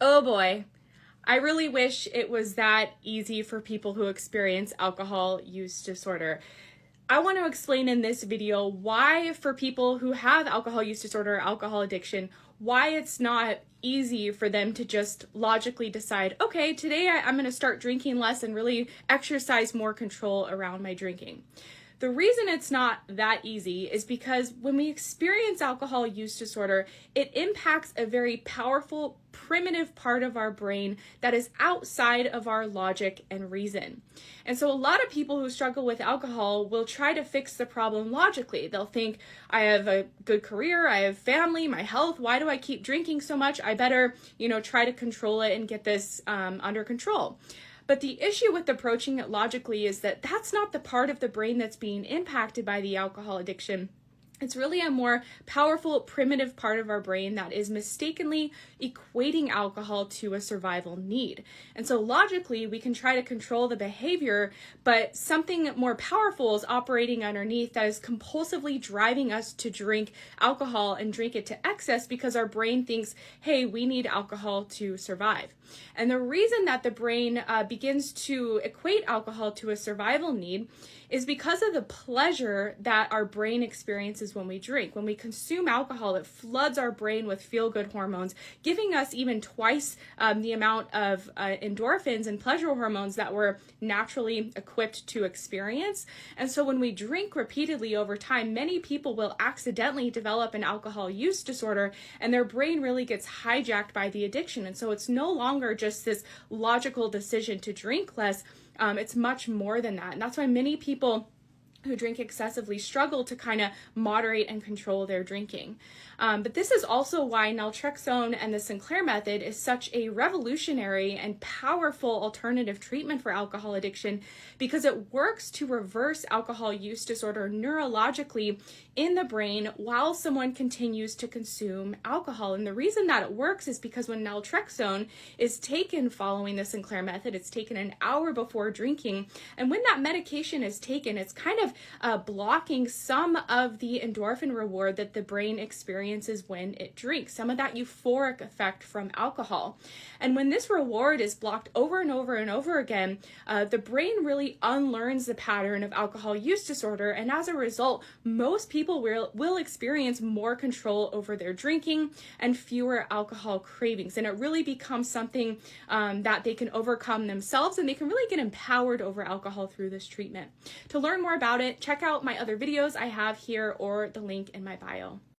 Oh boy, I really wish it was that easy for people who experience alcohol use disorder. I want to explain in this video why for people who have alcohol use disorder or alcohol addiction, why it's not easy for them to just logically decide, okay, today I'm going to start drinking less and really exercise more control around my drinking. The reason it's not that easy is because when we experience alcohol use disorder, it impacts a very powerful, primitive part of our brain that is outside of our logic and reason. And so a lot of people who struggle with alcohol will try to fix the problem logically. They'll think, I have a good career, I have family, my health, why do I keep drinking so much? I better, try to control it and get this under control. But the issue with approaching it logically is that that's not the part of the brain that's being impacted by the alcohol addiction. It's really a more powerful, primitive part of our brain that is mistakenly equating alcohol to a survival need. And so logically, we can try to control the behavior, but something more powerful is operating underneath that is compulsively driving us to drink alcohol and drink it to excess because our brain thinks, hey, we need alcohol to survive. And the reason that the brain begins to equate alcohol to a survival need is because of the pleasure that our brain experiences when we drink. When we consume alcohol, it floods our brain with feel-good hormones, giving us even twice the amount of endorphins and pleasure hormones that we're naturally equipped to experience. And so when we drink repeatedly over time, many people will accidentally develop an alcohol use disorder, and their brain really gets hijacked by the addiction. And so it's no longer just this logical decision to drink less. It's much more than that. And that's why many people who drink excessively struggle to kind of moderate and control their drinking. But this is also why Naltrexone and the Sinclair Method is such a revolutionary and powerful alternative treatment for alcohol addiction, because it works to reverse alcohol use disorder neurologically in the brain while someone continues to consume alcohol. And the reason that it works is because when Naltrexone is taken following the Sinclair Method, it's taken an hour before drinking. And when that medication is taken, it's kind of blocking some of the endorphin reward that the brain experiences when it drinks, some of that euphoric effect from alcohol. And when this reward is blocked over and over and over again, the brain really unlearns the pattern of alcohol use disorder. And as a result, most people will experience more control over their drinking and fewer alcohol cravings. And it really becomes something that they can overcome themselves, and they can really get empowered over alcohol through this treatment. To learn more about it, check out my other videos I have here or the link in my bio.